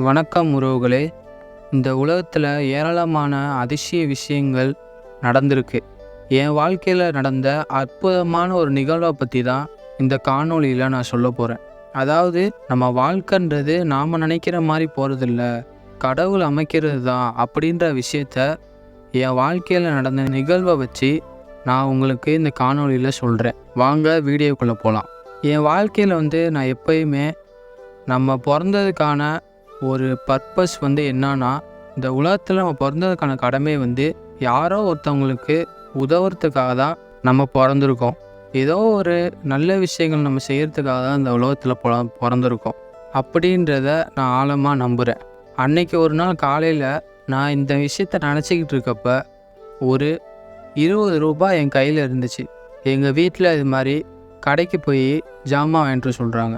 வணக்கம் உறவுகளே. இந்த உலகத்தில் ஏராளமான அதிசய விஷயங்கள் நடந்திருக்கு. என் வாழ்க்கையில் நடந்த அற்புதமான ஒரு நிகழ்வை பற்றி தான் இந்த காணொளியில் நான் சொல்ல போகிறேன். அதாவது நம்ம வாழ்க்கைன்றது நாம் நினைக்கிற மாதிரி போகிறதில்ல, கடவுள் அமைக்கிறது தான் அப்படின்ற விஷயத்த என் வாழ்க்கையில் நடந்த நிகழ்வை வச்சு நான் உங்களுக்கு இந்த காணொளியில் சொல்கிறேன். வாங்க வீடியோக்குள்ளே போகலாம். என் வாழ்க்கையில் நான் எப்பயுமே நம்ம பிறந்ததுக்கான ஒரு பர்பஸ் என்னன்னா, இந்த உலகத்தில் நம்ம பிறந்ததுக்கான கடமை யாரோ ஒருத்தவங்களுக்கு உதவுறதுக்காக தான் நம்ம பிறந்திருக்கோம். ஏதோ ஒரு நல்ல விஷயங்கள் நம்ம செய்கிறதுக்காக தான் இந்த உலகத்தில் பிறந்திருக்கோம் அப்படின்றத நான் ஆழமாக நம்புகிறேன். அன்னைக்கு ஒரு நாள் காலையில் நான் இந்த விஷயத்த நினச்சிக்கிட்டு இருக்கப்ப ஒரு 20 ரூபாய் என் கையில் இருந்துச்சு. எங்கள் வீட்டில் இது மாதிரி கடைக்கு போய் ஜாமான் வாங்கிட்டு சொல்கிறாங்க.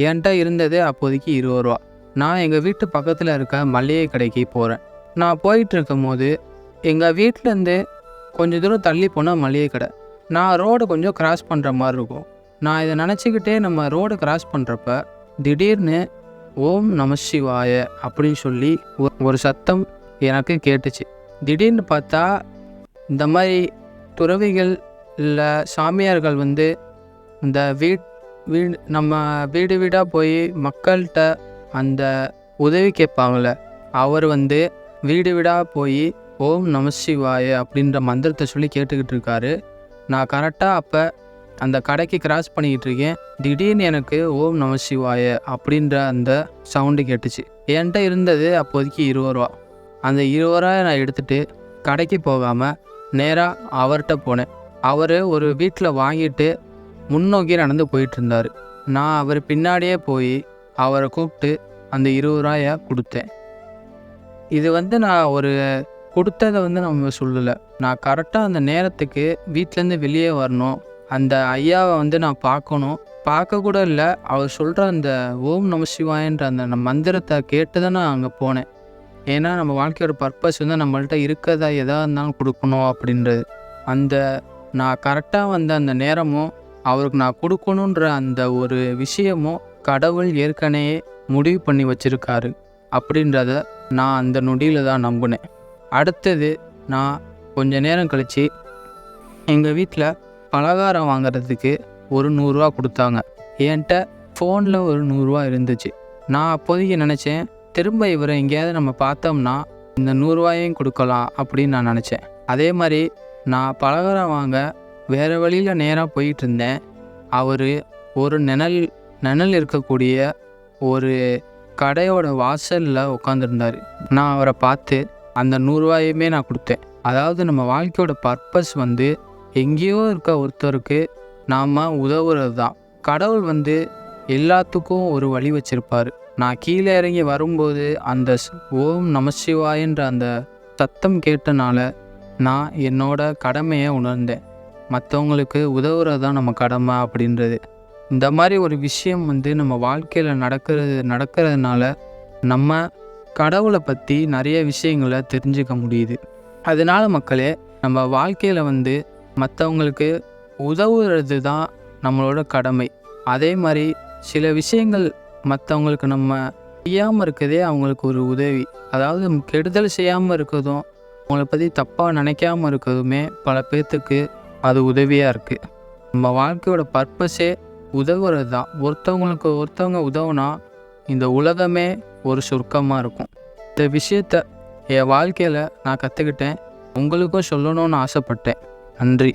என்கிட்ட இருந்தது அப்போதைக்கு 20 ரூபா. நான் எங்கள் வீட்டு பக்கத்தில் இருக்க மளிகை கடைக்கு போகிறேன். நான் போயிட்டு இருக்கும் போது எங்கள் வீட்டிலேருந்து கொஞ்சம் தூரம் தள்ளி போனால் மளிகை கடை. நான் ரோடு கொஞ்சம் கிராஸ் பண்ணுற மாதிரி இருக்கும். நான் இதை நினச்சிக்கிட்டே நம்ம ரோடு கிராஸ் பண்ணுறப்ப திடீர்னு ஓம் நம சிவாய அப்படின்னு சொல்லி ஒரு சத்தம் எனக்கு கேட்டுச்சு. திடீர்னு பார்த்தா இந்த மாதிரி துறவிகள் இல்லை சாமியார்கள் இந்த நம்ம வீடு வீடாக போய் மக்கள்கிட்ட அந்த உதவி கேட்பாங்கள, அவர் வீடு வீடாக போய் ஓம் நம சிவாய அப்படின்ற மந்திரத்தை சொல்லி கேட்டுக்கிட்டு இருக்காரு. நான் கரெக்டாக அப்போ அந்த கடைக்கு கிராஸ் பண்ணிக்கிட்டு இருக்கேன். திடீர்னு எனக்கு ஓம் நம சிவாய அப்படின்ற அந்த சவுண்டு கேட்டுச்சு. என்கிட்ட இருந்தது அப்போதைக்கு 20 ரூபா. அந்த 20 ரூபாயை நான் எடுத்துகிட்டு கடைக்கு போகாமல் நேராக அவர்கிட்ட போனேன். அவர் ஒரு வீட்டில் வாங்கிட்டு முன்னோக்கி நடந்து போயிட்டு இருந்தார். நான் அவர் பின்னாடியே போய் அவரை கூப்பிட்டு அந்த 20 ரூபாயை கொடுத்தேன். இது நான் ஒரு கொடுத்ததை நம்ம சொல்லலை. நான் கரெக்டாக அந்த நேரத்துக்கு வீட்டிலேருந்து வெளியே வரணும், அந்த ஐயாவை நான் பார்க்கணும். பார்க்க கூட இல்லை, அவர் சொல்கிற அந்த ஓம் நம சிவாயன்ற அந்த மந்திரத்தை கேட்டு தான் நான் அங்கே போனேன். ஏன்னா நம்ம வாழ்க்கையோட பர்பஸ் நம்மள்கிட்ட இருக்கிறதா எதாக இருந்தாலும் கொடுக்கணும் அப்படின்றது. நான் கரெக்டாக அந்த நேரமும் அவருக்கு நான் கொடுக்கணுன்ற அந்த ஒரு விஷயமும் கடவுள் ஏற்கனவே முடிவு பண்ணி வச்சுருக்காரு அப்படின்றத நான் அந்த நொடியில் தான் நம்பினேன். அடுத்தது நான் கொஞ்ச நேரம் கழித்து எங்கள் வீட்டில் பலகாரம் வாங்கிறதுக்கு ஒரு 100 ரூபா கொடுத்தாங்க. என்கிட்ட ஃபோனில் ஒரு 100 ரூபா இருந்துச்சு. நான் அப்போதைக்கு நினச்சேன், திரும்ப இவரை எங்கேயாவது நம்ம பார்த்தோம்னா இந்த 100 ரூபாயையும் கொடுக்கலாம் அப்படின்னு நான் நினச்சேன். அதே மாதிரி நான் பலகாரம் வாங்க வேறு வழியில் நேராக போயிட்டு இருந்தேன். அவர் ஒரு நிழல் இருக்கக்கூடிய ஒரு கடையோட வாசலில் உட்காந்துருந்தார். நான் அவரை பார்த்து அந்த 100 ரூபாயுமே நான் கொடுத்தேன். அதாவது நம்ம வாழ்க்கையோட பர்பஸ் எங்கேயோ இருக்க ஒருத்தருக்கு நாம் உதவுறது தான். கடவுள் எல்லாத்துக்கும் ஒரு வழி வச்சுருப்பார். நான் கீழே இறங்கி வரும்போது அந்த ஓம் நம சிவாயன்ற அந்த சத்தம் கேட்டனால நான் என்னோட கடமையை உணர்ந்தேன். மற்றவங்களுக்கு உதவுறது தான் நம்ம கடமை அப்படின்றது. இந்த மாதிரி ஒரு விஷயம் நம்ம வாழ்க்கையில் நடக்கிறதுனால நம்ம கடவுளை பற்றி நிறைய விஷயங்களை தெரிஞ்சுக்க முடியுது. அதனால் மக்களே, நம்ம வாழ்க்கையில் மற்றவங்களுக்கு உதவுறது தான் நம்மளோட கடமை. அதே மாதிரி சில விஷயங்கள் மற்றவங்களுக்கு நம்ம செய்யாமல் இருக்கிறதே அவங்களுக்கு ஒரு உதவி. அதாவது கெடுதல் செய்யாமல் இருக்கிறதும் அவங்கள பற்றி தப்பாக நினைக்காமல் இருக்கிறதுமே பல பேர்த்துக்கு அது உதவியாக இருக்குது. நம்ம வாழ்க்கையோட பர்பஸே உதவுறது தான். ஒருத்தவங்க உதவுனா இந்த உலகமே ஒரு சொர்க்கமாக இருக்கும். இந்த விஷயத்த என் வாழ்க்கையில் நான் கற்றுக்கிட்டேன். உங்களுக்கும் சொல்லணும்னு ஆசைப்பட்டேன். நன்றி.